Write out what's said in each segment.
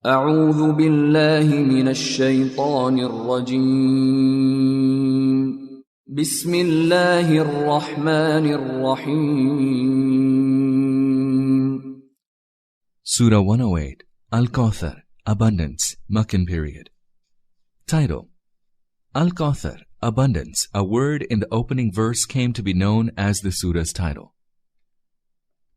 أعوذ بالله من الشيطان الرجيم بسم الله الرحمن الرحيم Surah 108, Al-Kawthar, Abundance, Meccan period. Title: Al-Kawthar, Abundance, a word in the opening verse came to be known as the surah's title.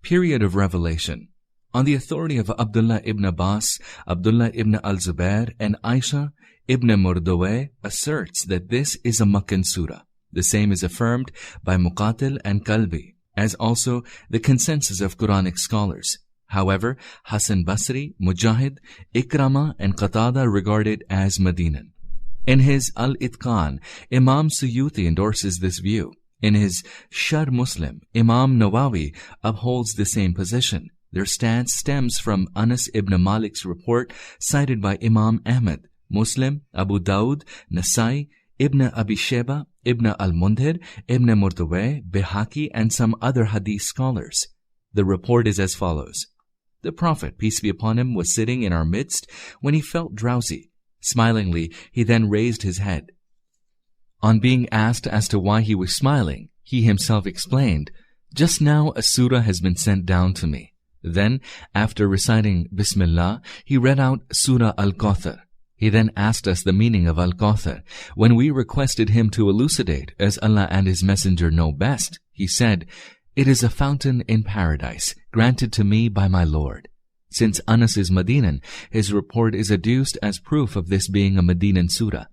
Period of revelation. On the authority of Abdullah ibn Abbas, Abdullah ibn al-Zubair, and Aisha ibn Maududi asserts that this is a Meccan surah. The same is affirmed by Muqatil and Kalbi, as also the consensus of Quranic scholars. However, Hasan Basri, Mujahid, Ikrama, and Qatada regard it as Madinan. In his Al-Itqan, Imam Suyuti endorses this view. In his Sharh Muslim, Imam Nawawi upholds the same position. Their stance stems from Anas ibn Malik's report cited by Imam Ahmad, Muslim, Abu Dawud, Nasai, Ibn Abi Sheba, Ibn al-Mundhir, Ibn Murdawayh, Bihaqi, and some other hadith scholars. The report is as follows. The Prophet, peace be upon him, was sitting in our midst when he felt drowsy. Smilingly, he then raised his head. On being asked as to why he was smiling, he himself explained, "Just now a surah has been sent down to me." Then, after reciting Bismillah, he read out Surah Al-Kawthar. He then asked us the meaning of Al-Kawthar. When we requested him to elucidate, as Allah and His Messenger know best, he said, "It is a fountain in paradise, granted to me by my Lord." Since Anas is Madinan, his report is adduced as proof of this being a Madinan surah.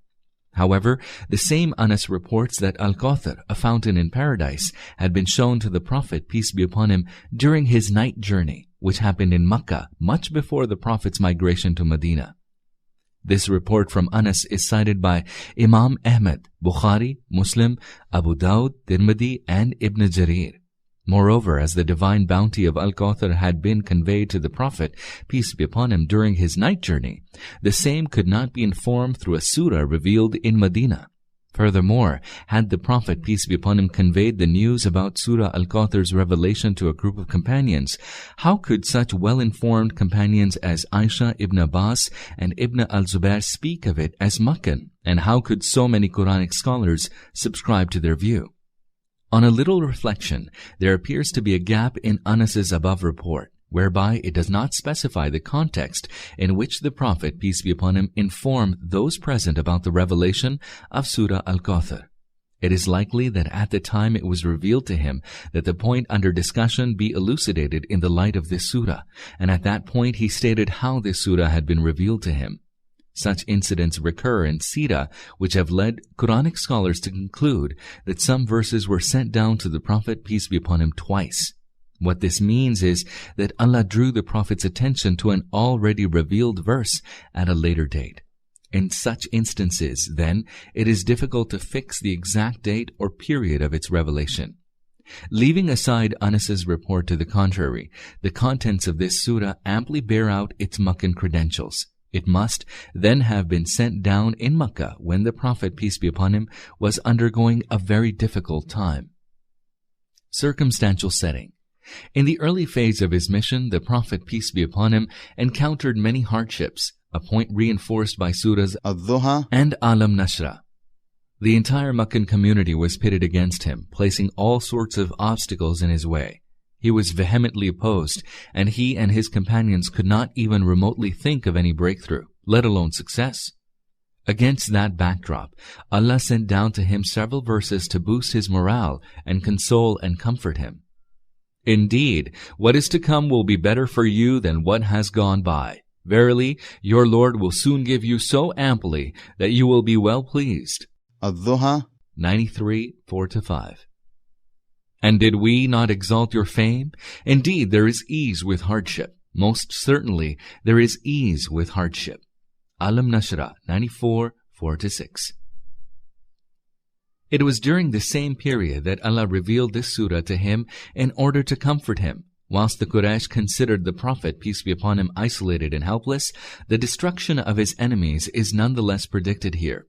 However, the same Anas reports that Al-Kawthar, a fountain in paradise, had been shown to the Prophet, peace be upon him, during his night journey, which happened in Makkah much before the Prophet's migration to Medina. This report from Anas is cited by Imam Ahmad, Bukhari, Muslim, Abu Dawud, Tirmidhi, and Ibn Jarir. Moreover, as the divine bounty of Al-Kawthar had been conveyed to the Prophet, peace be upon him, during his night journey, the same could not be informed through a surah revealed in Medina. Furthermore, had the Prophet, peace be upon him, conveyed the news about Surah Al-Kawthar's revelation to a group of companions, how could such well-informed companions as Aisha ibn Abbas and Ibn al-Zubair speak of it as Meccan, and how could so many Quranic scholars subscribe to their view? On a little reflection, there appears to be a gap in Anas's above report, whereby it does not specify the context in which the Prophet, peace be upon him, informed those present about the revelation of Surah Al-Kawthar. It is likely that at the time it was revealed to him that the point under discussion be elucidated in the light of this surah, and at that point he stated how this surah had been revealed to him. Such incidents recur in Sirah, which have led Quranic scholars to conclude that some verses were sent down to the Prophet, peace be upon him, twice. What this means is that Allah drew the Prophet's attention to an already revealed verse at a later date. In such instances, then, it is difficult to fix the exact date or period of its revelation. Leaving aside Anas's report to the contrary, the contents of this surah amply bear out its Meccan credentials. It must then have been sent down in Makkah when the Prophet, peace be upon him, was undergoing a very difficult time. Circumstantial setting. In the early phase of his mission, the Prophet, peace be upon him, encountered many hardships, a point reinforced by surahs Al-Duha and Alam Nashra. The entire Meccan community was pitted against him, placing all sorts of obstacles in his way. He was vehemently opposed, and he and his companions could not even remotely think of any breakthrough, let alone success. Against that backdrop, Allah sent down to him several verses to boost his morale and console and comfort him. Indeed, what is to come will be better for you than what has gone by. Verily, your Lord will soon give you so amply that you will be well pleased. Al-Duha 93:4-5. And did we not exalt your fame? Indeed, there is ease with hardship. Most certainly, there is ease with hardship. Alam Nashra 94:4-6. It was during the same period that Allah revealed this surah to him in order to comfort him. Whilst the Quraysh considered the Prophet, peace be upon him, isolated and helpless, the destruction of his enemies is nonetheless predicted here.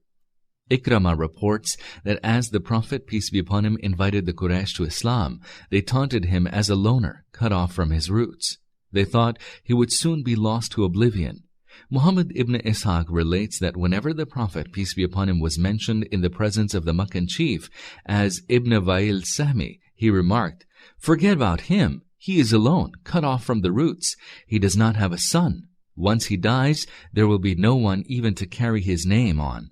Ikrama reports that as the Prophet, peace be upon him, invited the Quraysh to Islam, they taunted him as a loner, cut off from his roots. They thought he would soon be lost to oblivion. Muhammad ibn Ishaq relates that whenever the Prophet, peace be upon him, was mentioned in the presence of the Meccan chief as Ibn Wa'il Sahmi, he remarked, "Forget about him. He is alone, cut off from the roots. He does not have a son. Once he dies, there will be no one even to carry his name on."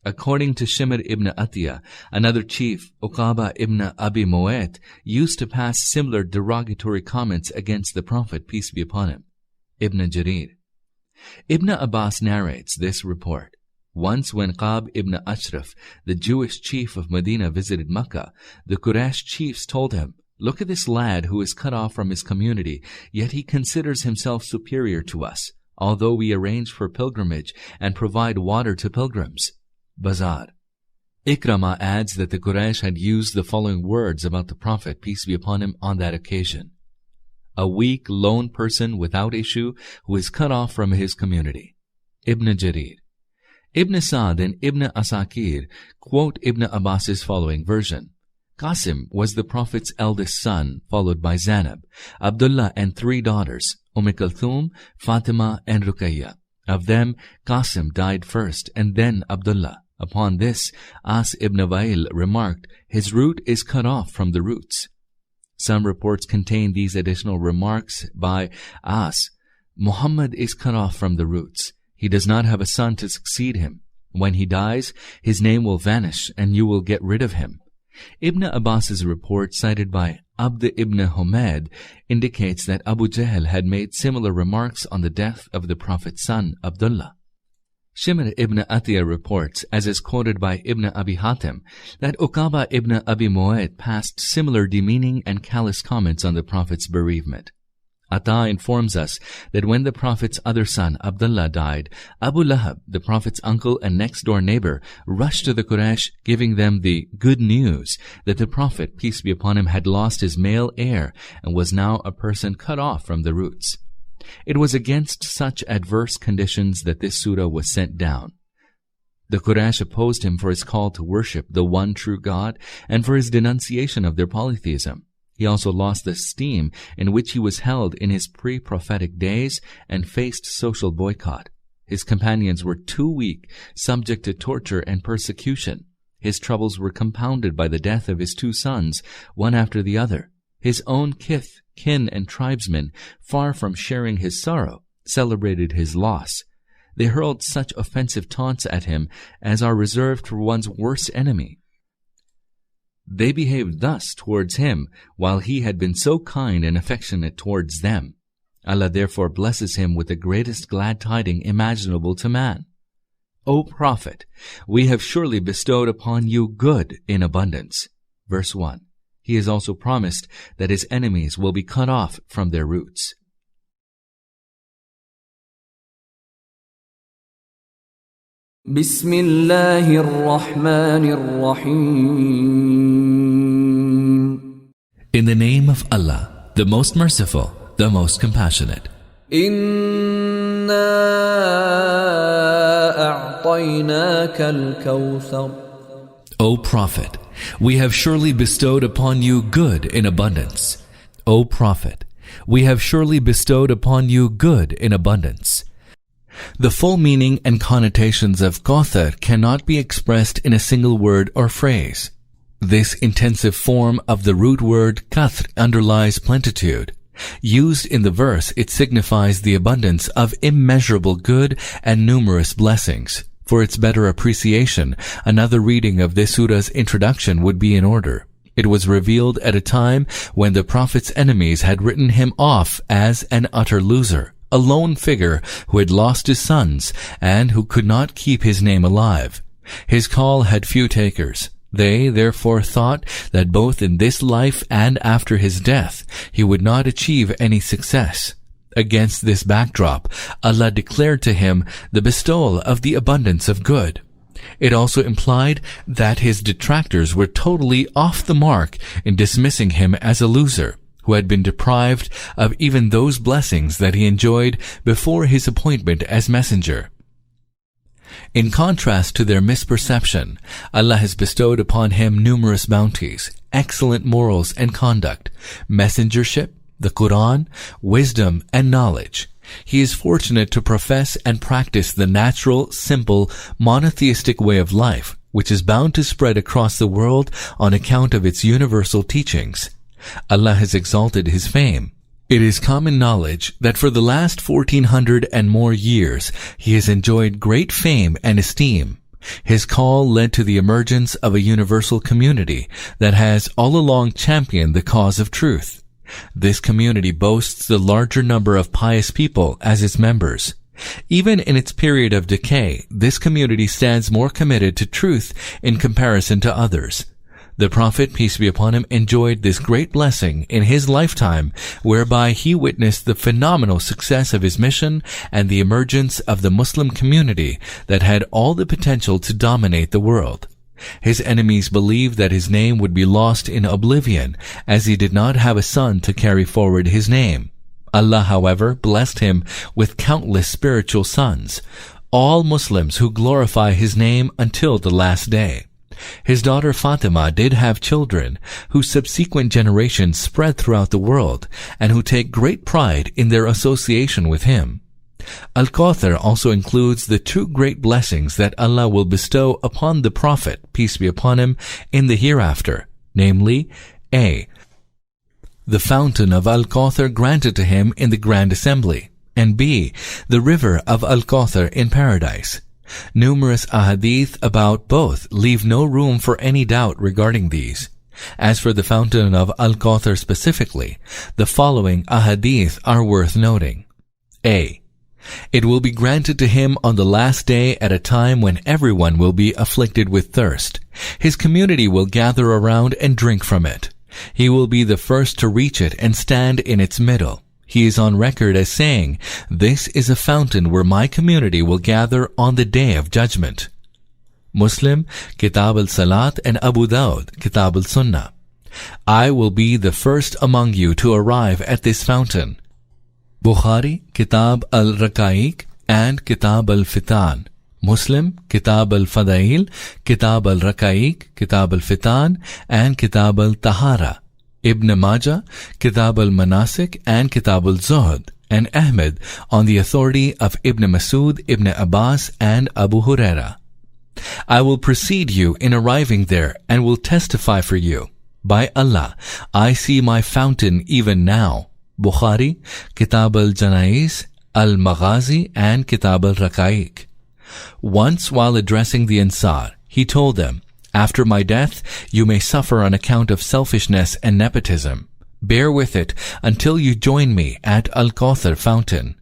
According to Shimr ibn Atiyah, another chief, Uqaba ibn Abi Mu'ayt, used to pass similar derogatory comments against the Prophet, peace be upon him. Ibn Jarir. Ibn Abbas narrates this report. Once when Qab ibn Ashraf, the Jewish chief of Medina, visited Mecca, the Quraysh chiefs told him, "Look at this lad who is cut off from his community, yet he considers himself superior to us, although we arrange for pilgrimage and provide water to pilgrims." Bazar. Ikramah adds that the Quraysh had used the following words about the Prophet, peace be upon him, on that occasion: "A weak, lone person without issue who is cut off from his community." Ibn Jarir. Ibn Sa'd and Ibn Asakir quote Ibn Abbas's following version. Qasim was the Prophet's eldest son, followed by Zainab, Abdullah and 3 daughters, Kulthum, Fatima and Ruqayya. Of them, Qasim died first and then Abdullah. Upon this, As ibn Wa'il remarked, "His root is cut off from the roots." Some reports contain these additional remarks by As. Muhammad is cut off from the roots. He does not have a son to succeed him. When he dies, his name will vanish and you will get rid of him. Ibn Abbas's report, cited by Abd ibn Humayd, indicates that Abu Jahl had made similar remarks on the death of the Prophet's son, Abdullah. Shimr ibn Atiyah reports, as is quoted by Ibn Abi Hatim, that Uqaba ibn Abi Mu'ayt passed similar demeaning and callous comments on the Prophet's bereavement. Ata informs us that when the Prophet's other son, Abdullah, died, Abu Lahab, the Prophet's uncle and next-door neighbor, rushed to the Quraysh, giving them the good news that the Prophet, peace be upon him, had lost his male heir and was now a person cut off from the roots. It was against such adverse conditions that this surah was sent down. The Quraysh opposed him for his call to worship the one true God and for his denunciation of their polytheism. He also lost the esteem in which he was held in his pre-prophetic days and faced social boycott. His companions were too weak, subject to torture and persecution. His troubles were compounded by the death of his 2 sons, one after the other. His own kith, kin, and tribesmen, far from sharing his sorrow, celebrated his loss. They hurled such offensive taunts at him as are reserved for one's worst enemy. They behaved thus towards him, while he had been so kind and affectionate towards them. Allah therefore blesses him with the greatest glad tiding imaginable to man. O Prophet, we have surely bestowed upon you good in abundance. Verse 1. He is also promised that his enemies will be cut off from their roots. Bismillahir Rahmanir Rahim. In the name of Allah, the most merciful, the most compassionate. Inna a'tainaka al-Kawthar. O Prophet, we have surely bestowed upon you good in abundance. O Prophet, we have surely bestowed upon you good in abundance. The full meaning and connotations of Kawthar cannot be expressed in a single word or phrase. This intensive form of the root word kathr underlies plenitude. Used in the verse, it signifies the abundance of immeasurable good and numerous blessings. For its better appreciation, another reading of this surah's introduction would be in order. It was revealed at a time when the Prophet's enemies had written him off as an utter loser, a lone figure who had lost his sons and who could not keep his name alive. His call had few takers. They therefore thought that both in this life and after his death, he would not achieve any success. Against this backdrop, Allah declared to him the bestowal of the abundance of good. It also implied that his detractors were totally off the mark in dismissing him as a loser, who had been deprived of even those blessings that he enjoyed before his appointment as messenger. In contrast to their misperception, Allah has bestowed upon him numerous bounties, excellent morals and conduct, messengership, the Quran, wisdom, and knowledge. He is fortunate to profess and practice the natural, simple, monotheistic way of life, which is bound to spread across the world on account of its universal teachings. Allah has exalted his fame. It is common knowledge that for the last 1400 and more years, he has enjoyed great fame and esteem. His call led to the emergence of a universal community that has all along championed the cause of truth. This community boasts the larger number of pious people as its members. Even in its period of decay, this community stands more committed to truth in comparison to others. The Prophet, peace be upon him, enjoyed this great blessing in his lifetime, whereby he witnessed the phenomenal success of his mission and the emergence of the Muslim community that had all the potential to dominate the world. His enemies believed that his name would be lost in oblivion, as he did not have a son to carry forward his name. Allah, however, blessed him with countless spiritual sons, all Muslims who glorify his name until the last day. His daughter Fatima did have children, whose subsequent generations spread throughout the world, and who take great pride in their association with him. Al-Kawthar also includes the two great blessings that Allah will bestow upon the Prophet, peace be upon him, in the hereafter, namely, A. the fountain of Al-Kawthar granted to him in the Grand Assembly, and B. the river of Al-Kawthar in paradise. Numerous ahadith about both leave no room for any doubt regarding these. As for the fountain of Al-Kawthar specifically, the following ahadith are worth noting. A. It will be granted to him on the last day at a time when everyone will be afflicted with thirst. His community will gather around and drink from it. He will be the first to reach it and stand in its middle. He is on record as saying, "This is a fountain where my community will gather on the day of judgment." Muslim, Kitab al-Salat, and Abu Dawud, Kitab al-Sunnah. I will be the first among you to arrive at this fountain. Bukhari, Kitab al-Raqaiq, and Kitab al-Fitan. Muslim, Kitab al-Fadail, Kitab al-Raqaiq, Kitab al-Fitan, and Kitab al-Tahara. Ibn Majah, Kitab al-Manasik, and Kitab al-Zuhd, and Ahmed on the authority of Ibn Masud, Ibn Abbas, and Abu Huraira. I will precede you in arriving there and will testify for you. By Allah, I see my fountain even now. Bukhari, Kitab al-Janais, al-Maghazi, and Kitab al-Raqaiq. Once while addressing the Ansar, he told them, "After my death, you may suffer on account of selfishness and nepotism. Bear with it until you join me at Al-Kawthar fountain."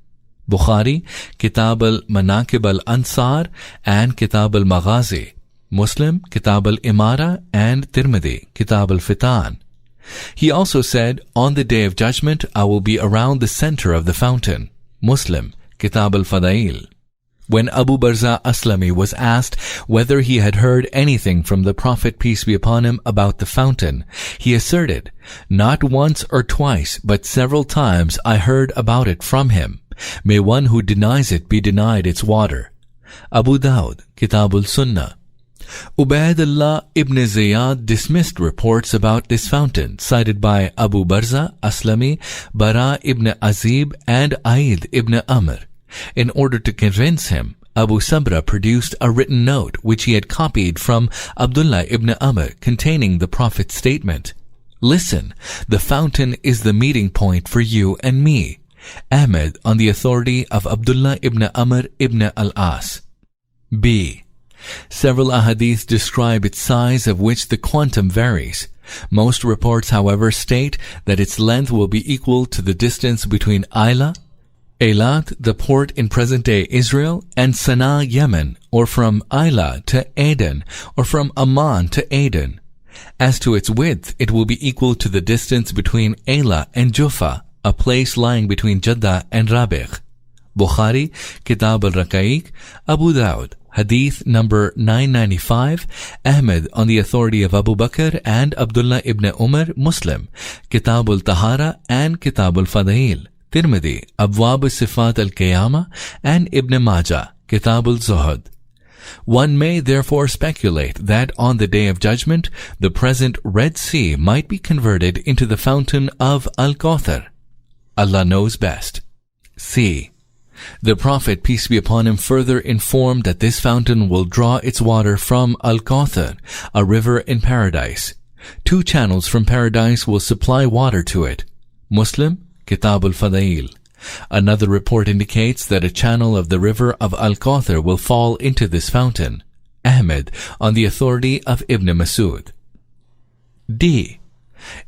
Bukhari, Kitab al-Manaqib al-Ansar, and Kitab al-Maghazi. Muslim, Kitab al-Imara, and Tirmidhi, Kitab al-Fitan. He also said, "On the day of judgment, I will be around the center of the fountain." Muslim, Kitab al-Fadail. When Abu Barza Aslami was asked whether he had heard anything from the Prophet, peace be upon him, about the fountain, he asserted, "Not once or twice, but several times I heard about it from him. May one who denies it be denied its water." Abu Dawud, Kitab al-Sunnah. Ubaidullah ibn Ziyad dismissed reports about this fountain cited by Abu Barza Aslami, Bara ibn Azib, and Aid ibn Amr. In order to convince him, Abu Sabra produced a written note which he had copied from Abdullah ibn Amr containing the Prophet's statement, "Listen, the fountain is the meeting point for you and me." Ahmed on the authority of Abdullah ibn Amr ibn al-As. B. Several ahadith describe its size, of which the quantum varies. Most reports, however, state that its length will be equal to the distance between Eilat, the port in present-day Israel, and Sana'a, Yemen, or from Ayla to Aden, or from Amman to Aden. As to its width, it will be equal to the distance between Ayla and Juffa, a place lying between Jeddah and Rabigh. Bukhari, Kitab al-Raqaiq, Abu Dawud, Hadith number 995, Ahmed on the authority of Abu Bakr and Abdullah ibn Umar, Muslim, Kitab al-Tahara, and Kitab al-Fadail. Tirmidhi, Abwab al-Sifat al-Qiyamah, and Ibn Majah, Kitab al-Zuhd. One may therefore speculate that on the Day of Judgment, the present Red Sea might be converted into the fountain of Al-Kawthar. Allah knows best. C. The Prophet, peace be upon him, further informed that this fountain will draw its water from Al-Kawthar, a river in paradise. 2 channels from paradise will supply water to it. Muslim, Kitab al-Fadail. Another report indicates that a channel of the river of Al-Kawthar will fall into this fountain. Ahmed, on the authority of Ibn Masud. D.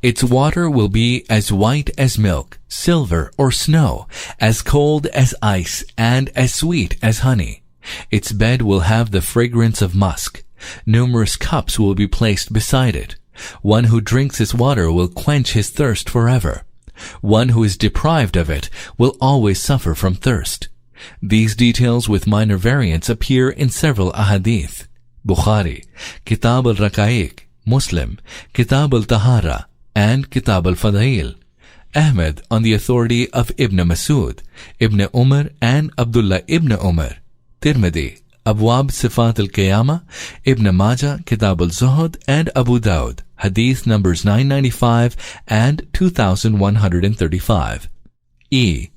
Its water will be as white as milk, silver or snow, as cold as ice, and as sweet as honey. Its bed will have the fragrance of musk. Numerous cups will be placed beside it. One who drinks its water will quench his thirst forever. One who is deprived of it will always suffer from thirst. These details with minor variants appear in several ahadith. Bukhari, Kitab al-Raqaiq, Muslim, Kitab al-Tahara, and Kitab al-Fadail. Ahmed, on the authority of Ibn Masud, Ibn Umar, and Abdullah ibn Umar. Tirmidhi, Abwab Sifat al-Qiyamah, Ibn Majah, Kitab al-Zuhud, and Abu Dawud, hadith numbers 995 and 2135. E.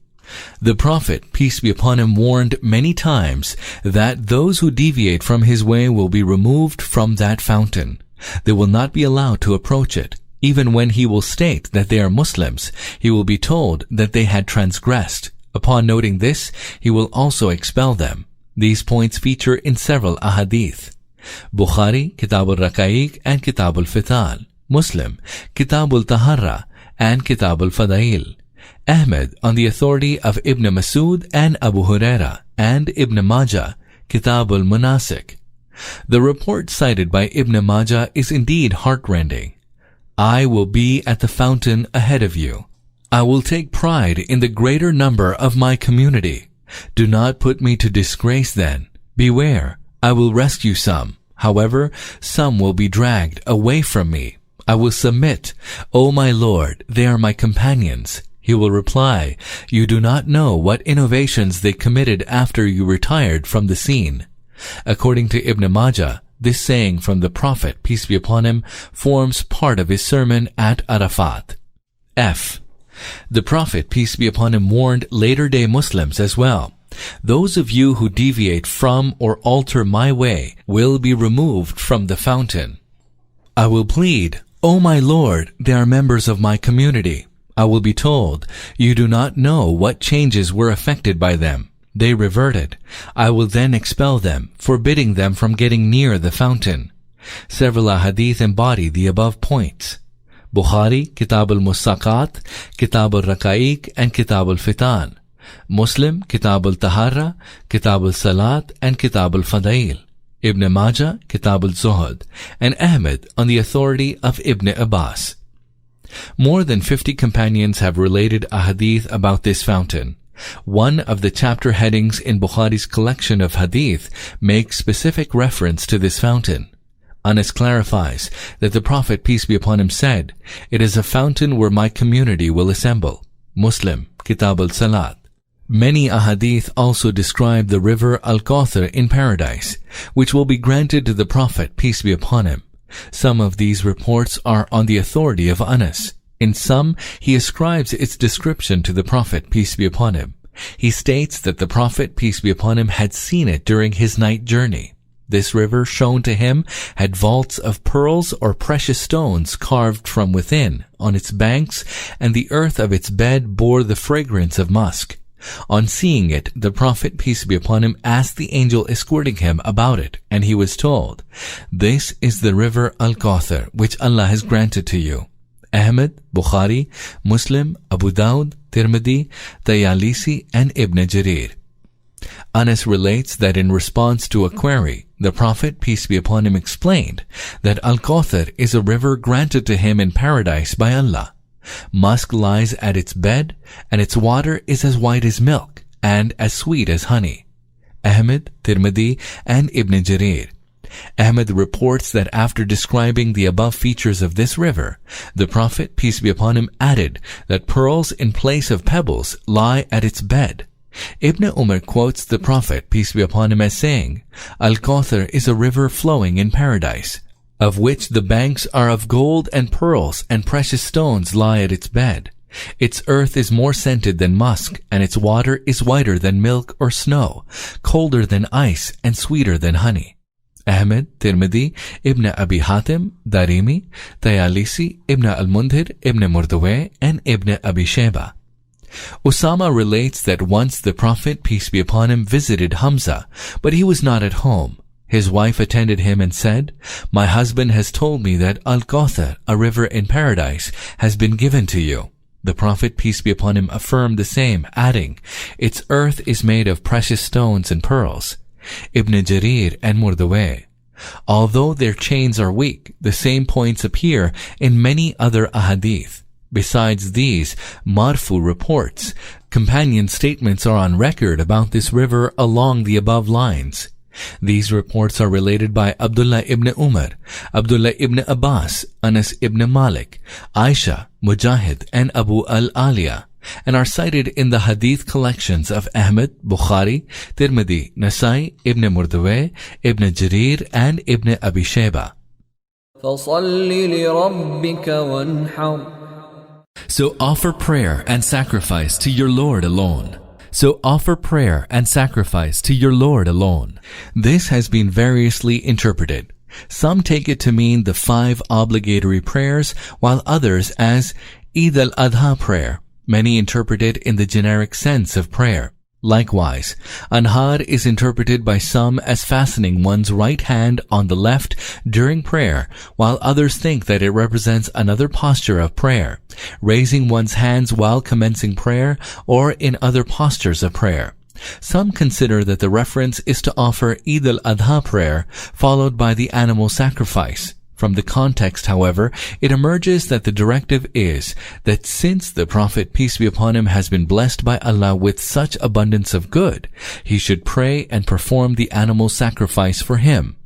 The Prophet, peace be upon him, warned many times that those who deviate from his way will be removed from that fountain. They will not be allowed to approach it. Even when he will state that they are Muslims, he will be told that they had transgressed. Upon noting this, he will also expel them. These points feature in several ahadith. Bukhari, Kitab al-Raqaiq, and Kitab al-Fitan. Muslim, Kitab al-Tahara, and Kitab al-Fadail. Ahmed, on the authority of Ibn Masud and Abu Huraira, and Ibn Majah, Kitab al-Munasik. The report cited by Ibn Majah is indeed heartrending. I will be at the fountain ahead of you. I will take pride in the greater number of my community. Do not put me to disgrace then. Beware, I will rescue some. However, some will be dragged away from me. I will submit. O my Lord, they are my companions. He will reply, you do not know what innovations they committed after you retired from the scene. According to Ibn Majah, this saying from the Prophet, peace be upon him, forms part of his sermon at Arafat. F. The Prophet, peace be upon him, warned later-day Muslims as well. Those of you who deviate from or alter my way will be removed from the fountain. I will plead, O my Lord, they are members of my community. I will be told, you do not know what changes were affected by them. They reverted. I will then expel them, forbidding them from getting near the fountain. Several ahadith embody the above points. Bukhari, Kitab al-Musaqat, Kitab al-Raqaiq, and Kitab al-Fitan. Muslim, Kitab al-Tahara, Kitab al-Salat, and Kitab al-Fadail. Ibn Majah, Kitab al-Zuhud, and Ahmed on the authority of Ibn Abbas. More than 50 companions have related a hadith about this fountain. One of the chapter headings in Bukhari's collection of hadith makes specific reference to this fountain. Anas clarifies that the Prophet, peace be upon him, said, "It is a fountain where my community will assemble." Muslim, Kitab al-Salat. Many ahadith also describe the river Al-Kawthar in paradise, which will be granted to the Prophet, peace be upon him. Some of these reports are on the authority of Anas. In some, he ascribes its description to the Prophet, peace be upon him. He states that the Prophet, peace be upon him, had seen it during his night journey. This river, shown to him, had vaults of pearls or precious stones carved from within on its banks, and the earth of its bed bore the fragrance of musk. On seeing it, the Prophet, peace be upon him, asked the angel escorting him about it, and he was told, "This is the river Al-Kawthar, which Allah has granted to you." Ahmed, Bukhari, Muslim, Abu Dawud, Tirmidhi, Tayalisi, and Ibn Jarir. Anas relates that in response to a query, the Prophet, peace be upon him, explained that Al-Kawthar is a river granted to him in paradise by Allah. Musk lies at its bed, and its water is as white as milk, and as sweet as honey. Ahmed, Tirmidhi, and Ibn Jarir. Ahmed reports that after describing the above features of this river, the Prophet, peace be upon him, added that pearls in place of pebbles lie at its bed. Ibn Umar quotes the Prophet, peace be upon him, as saying, "Al-Kawthar is a river flowing in paradise, of which the banks are of gold, and pearls and precious stones lie at its bed. Its earth is more scented than musk, and its water is whiter than milk or snow, colder than ice, and sweeter than honey. Ahmed, Tirmidhi, Ibn Abi Hatim, Darimi, Tayalisi, Ibn al-Mundhir, Ibn Murdaweh, and Ibn Abi Shayba. Usama relates that once the Prophet, peace be upon him, visited Hamza, but he was not at home. His wife attended him and said, "My husband has told me that Kawthar, a river in paradise, has been given to you." The Prophet, peace be upon him, affirmed the same, adding, "Its earth is made of precious stones and pearls." Ibn Jarir and Murdaweh. Although their chains are weak, the same points appear in many other ahadith. Besides these marfu reports, companion statements are on record about this river along the above lines. These reports are related by Abdullah ibn Umar, Abdullah ibn Abbas, Anas ibn Malik, Aisha, Mujahid, and Abu al-Aliya, and are cited in the hadith collections of Ahmed, Bukhari, Tirmidhi, Nasai, Ibn Murdaweh, Ibn Jarir, and Ibn Abi Shayba. فَصَلِّ لِرَبِّكَ وَانْحَرْ. So offer prayer and sacrifice to your Lord alone. So offer prayer and sacrifice to your Lord alone. This has been variously interpreted. Some take it to mean the 5 obligatory prayers, while others as Eid al-Adha prayer. Many interpret it in the generic sense of prayer. Likewise, Anhar is interpreted by some as fastening one's right hand on the left during prayer, while others think that it represents another posture of prayer, raising one's hands while commencing prayer or in other postures of prayer. Some consider that the reference is to offer Eid al-Adha prayer, followed by the animal sacrifice. From the context, however, it emerges that the directive is that since the Prophet, peace be upon him, has been blessed by Allah with such abundance of good, he should pray and perform the animal sacrifice for him.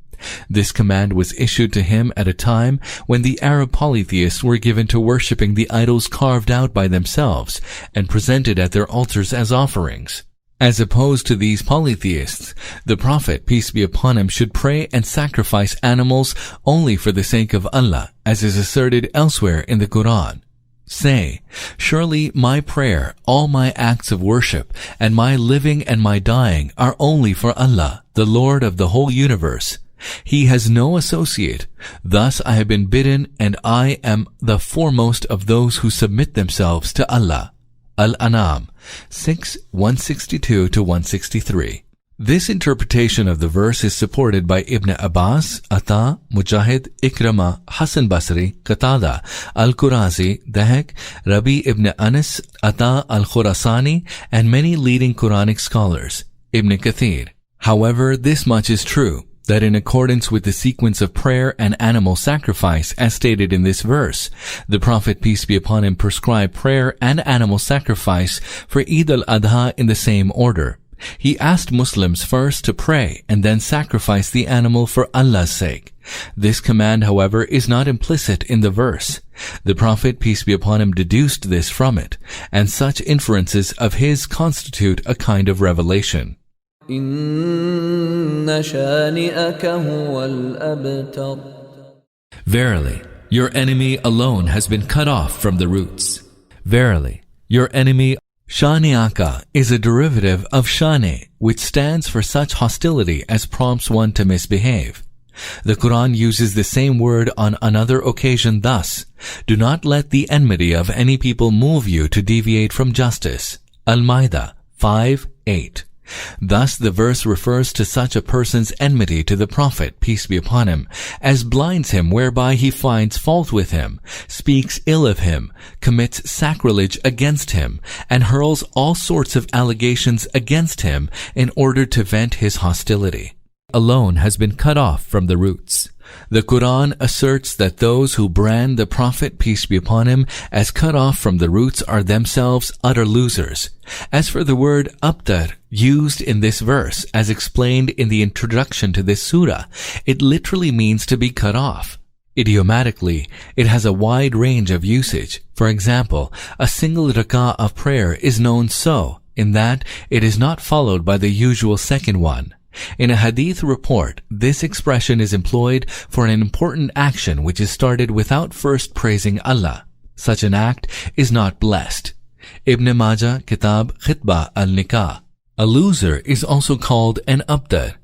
This command was issued to him at a time when the Arab polytheists were given to worshipping the idols carved out by themselves and presented at their altars as offerings. As opposed to these polytheists, the Prophet, peace be upon him, should pray and sacrifice animals only for the sake of Allah, as is asserted elsewhere in the Quran. Say, surely my prayer, all my acts of worship, and my living and my dying are only for Allah, the Lord of the whole universe. He has no associate. Thus I have been bidden, and I am the foremost of those who submit themselves to Allah. Al-An'am 6:162-163. This interpretation of the verse is supported by Ibn Abbas, Ata, Mujahid, Ikrama, Hassan Basri, Qatada, Al-Qurazi, Dahak, Rabi ibn Anas, Ata al-Khurasani, and many leading Quranic scholars, Ibn Kathir. However, this much is true, that in accordance with the sequence of prayer and animal sacrifice as stated in this verse, the Prophet, peace be upon him, prescribed prayer and animal sacrifice for Eid al-Adha in the same order. He asked Muslims first to pray and then sacrifice the animal for Allah's sake. This command, however, is not implicit in the verse. The Prophet, peace be upon him, deduced this from it, and such inferences of his constitute a kind of revelation. Verily, your enemy alone has been cut off from the roots. Verily, your enemy. Shani'aka is a derivative of shani, which stands for such hostility as prompts one to misbehave. The Quran uses the same word on another occasion thus: do not let the enmity of any people move you to deviate from justice. Al-Maidah 5:8. Thus the verse refers to such a person's enmity to the Prophet, peace be upon him, as blinds him whereby he finds fault with him, speaks ill of him, commits sacrilege against him, and hurls all sorts of allegations against him in order to vent his hostility. Alone has been cut off from the roots. The Quran asserts that those who brand the Prophet, peace be upon him, as cut off from the roots are themselves utter losers. As for the word abtar used in this verse, as explained in the introduction to this surah, it literally means to be cut off. Idiomatically, it has a wide range of usage. For example, a single rak'ah of prayer is known so, in that it is not followed by the usual second one. In a hadith report, this expression is employed for an important action which is started without first praising Allah. Such an act is not blessed. Ibn Majah, Kitab Khitbah al-Nikah. A loser is also called an abtar,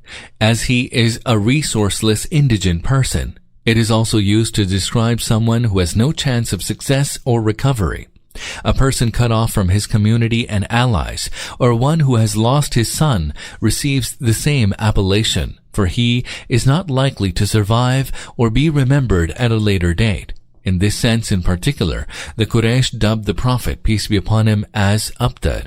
as he is a resourceless indigent person. It is also used to describe someone who has no chance of success or recovery. A person cut off from his community and allies, or one who has lost his son, receives the same appellation, for he is not likely to survive or be remembered at a later date. In this sense in particular, the Quraysh dubbed the Prophet, peace be upon him, as abtar.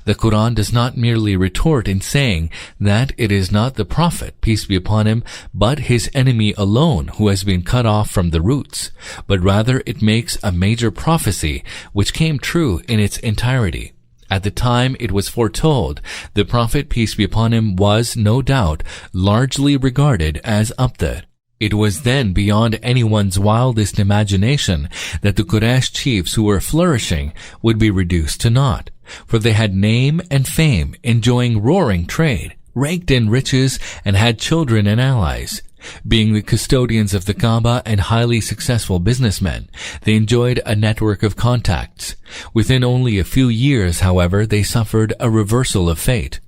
The Quran does not merely retort in saying that it is not the Prophet, peace be upon him, but his enemy alone who has been cut off from the roots, but rather it makes a major prophecy which came true in its entirety. At the time it was foretold, the Prophet, peace be upon him, was, no doubt, largely regarded as abtar. It was then beyond anyone's wildest imagination that the Quraysh chiefs who were flourishing would be reduced to naught, for they had name and fame, enjoying roaring trade, raked in riches, and had children and allies. Being the custodians of the Kaaba and highly successful businessmen, they enjoyed a network of contacts. Within only a few years, however, they suffered a reversal of fate.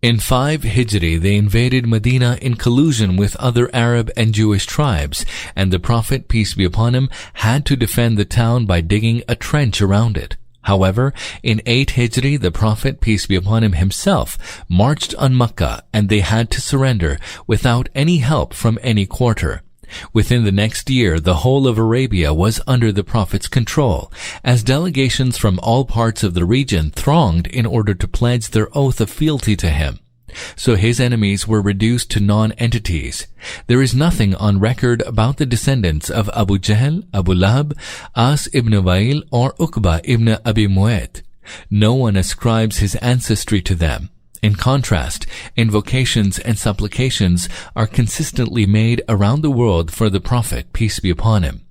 In 5 Hijri, they invaded Medina in collusion with other Arab and Jewish tribes, and the Prophet, peace be upon him, had to defend the town by digging a trench around it. However, in 8 Hijri, the Prophet, peace be upon him, himself marched on Makkah, and they had to surrender without any help from any quarter. Within the next year, the whole of Arabia was under the Prophet's control, as delegations from all parts of the region thronged in order to pledge their oath of fealty to him. So his enemies were reduced to non-entities. There is nothing on record about the descendants of Abu Jahl, Abu Lahab, As ibn Wa'il, or Uqba ibn Abi Mu'ayt. No one ascribes his ancestry to them. In contrast, invocations and supplications are consistently made around the world for the Prophet, peace be upon him.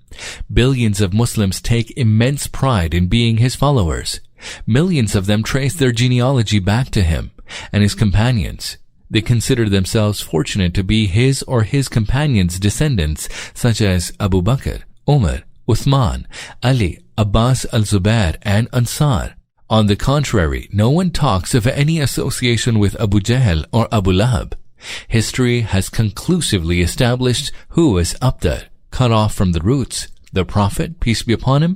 Billions of Muslims take immense pride in being his followers. Millions of them trace their genealogy back to him and his companions. They consider themselves fortunate to be his or his companions' descendants, such as Abu Bakr, Umar, Uthman, Ali, Abbas al-Zubair, and Ansar. On the contrary, no one talks of any association with Abu Jahl or Abu Lahab. History has conclusively established who was abtar, cut off from the roots, the Prophet, peace be upon him,